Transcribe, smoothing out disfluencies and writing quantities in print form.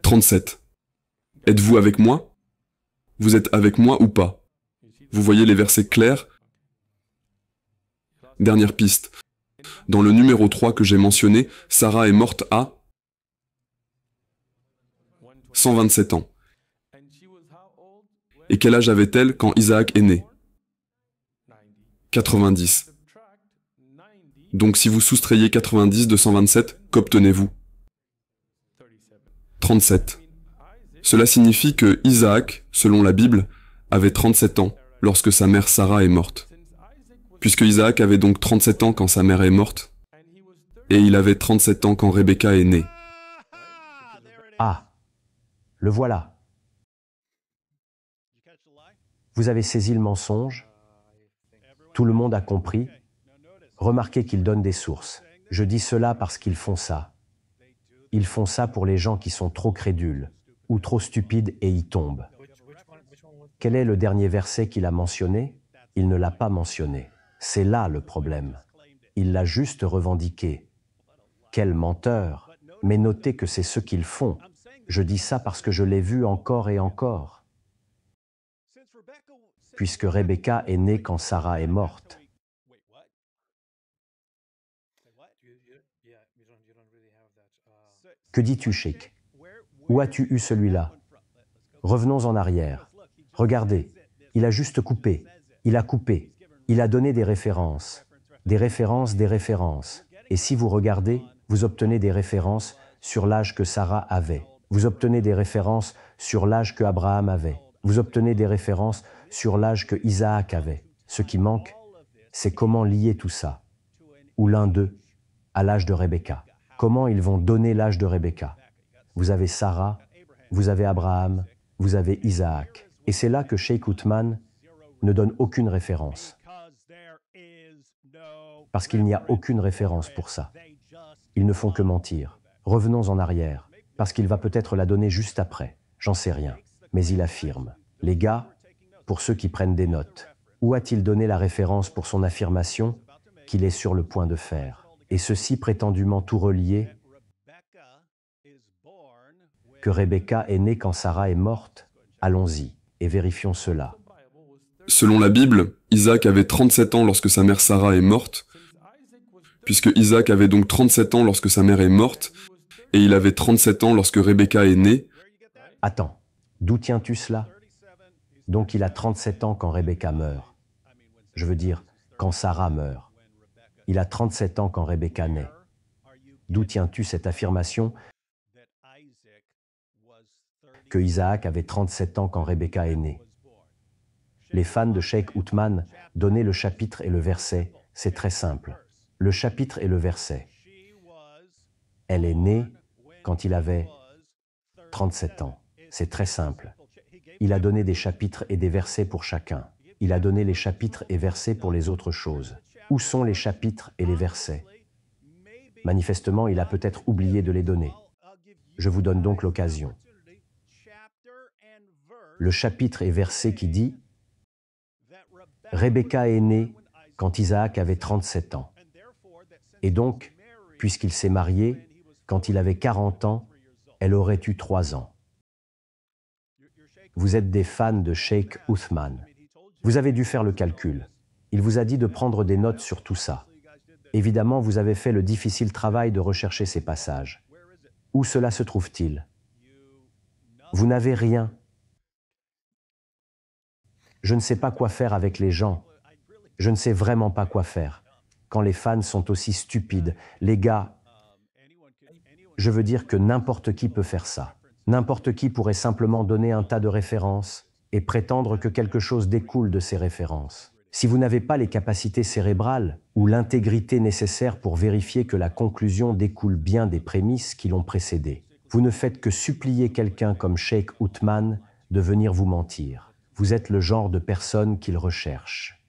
37. Êtes-vous avec moi? Vous êtes avec moi ou pas? Vous voyez les versets clairs? Dernière piste. Dans le numéro 3 que j'ai mentionné, Sarah est morte à 127 ans. Et quel âge avait-elle quand Isaac est né? 90. Donc si vous soustrayez 90 de 127, qu'obtenez-vous? 37. Cela signifie que Isaac, selon la Bible, avait 37 ans lorsque sa mère Sarah est morte. Puisque Isaac avait donc 37 ans quand sa mère est morte, et il avait 37 ans quand Rebecca est née. Ah, le voilà. Vous avez saisi le mensonge? Tout le monde a compris? Remarquez qu'ils donnent des sources. Je dis cela parce qu'ils font ça. Ils font ça pour les gens qui sont trop crédules ou trop stupides et y tombent. Quel est le dernier verset qu'il a mentionné? Il ne l'a pas mentionné. C'est là le problème. Il l'a juste revendiqué. Quel menteur! Mais notez que c'est ce qu'ils font. Je dis ça parce que je l'ai vu encore et encore. Puisque Rebecca est née quand Sarah est morte. Que dis-tu, Sheikh? Où as-tu eu celui-là? Revenons en arrière. Regardez, il a juste coupé. Il a coupé. Il a donné des références. Des références, des références. Et si vous regardez, vous obtenez des références sur l'âge que Sarah avait. Vous obtenez des références sur l'âge que Abraham avait. Vous obtenez des références sur l'âge que Isaac avait. Ce qui manque, c'est comment lier tout ça. Ou l'un d'eux, à l'âge de Rebecca. Comment ils vont donner l'âge de Rebecca? Vous avez Sarah, vous avez Abraham, vous avez Isaac. Et c'est là que Sheikh Othman ne donne aucune référence. Parce qu'il n'y a aucune référence pour ça. Ils ne font que mentir. Revenons en arrière, parce qu'il va peut-être la donner juste après. J'en sais rien. Mais il affirme. Les gars, pour ceux qui prennent des notes, où a-t-il donné la référence pour son affirmation qu'il est sur le point de faire? Et ceci prétendument tout relié, que Rebecca est née quand Sarah est morte? Allons-y, et vérifions cela. Selon la Bible, Isaac avait 37 ans lorsque sa mère Sarah est morte, puisque Isaac avait donc 37 ans lorsque sa mère est morte, et il avait 37 ans lorsque Rebecca est née. Attends, d'où tiens-tu cela? Donc il a 37 ans quand Rebecca meurt. Je veux dire, quand Sarah meurt. Il a 37 ans quand Rebecca naît. D'où tiens-tu cette affirmation que Isaac avait 37 ans quand Rebecca est née? Les fans de Sheikh Othman, donnez le chapitre et le verset, c'est très simple. Le chapitre et le verset. Elle est née quand il avait 37 ans. C'est très simple. Il a donné des chapitres et des versets pour chacun. Il a donné les chapitres et versets pour les autres choses. Où sont les chapitres et les versets? Manifestement, il a peut-être oublié de les donner. Je vous donne donc l'occasion. Le chapitre et verset qui dit « Rebecca est née quand Isaac avait 37 ans. Et donc, puisqu'il s'est marié, quand il avait 40 ans, elle aurait eu 3 ans. » Vous êtes des fans de Sheikh Othman. Vous avez dû faire le calcul. Il vous a dit de prendre des notes sur tout ça. Évidemment, vous avez fait le difficile travail de rechercher ces passages. Où cela se trouve-t-il? Vous n'avez rien. Je ne sais pas quoi faire avec les gens. Je ne sais vraiment pas quoi faire. Quand les fans sont aussi stupides, les gars, je veux dire que n'importe qui peut faire ça. N'importe qui pourrait simplement donner un tas de références et prétendre que quelque chose découle de ces références. Si vous n'avez pas les capacités cérébrales ou l'intégrité nécessaire pour vérifier que la conclusion découle bien des prémices qui l'ont précédée, vous ne faites que supplier quelqu'un comme Sheikh Othman de venir vous mentir. Vous êtes le genre de personne qu'il recherche.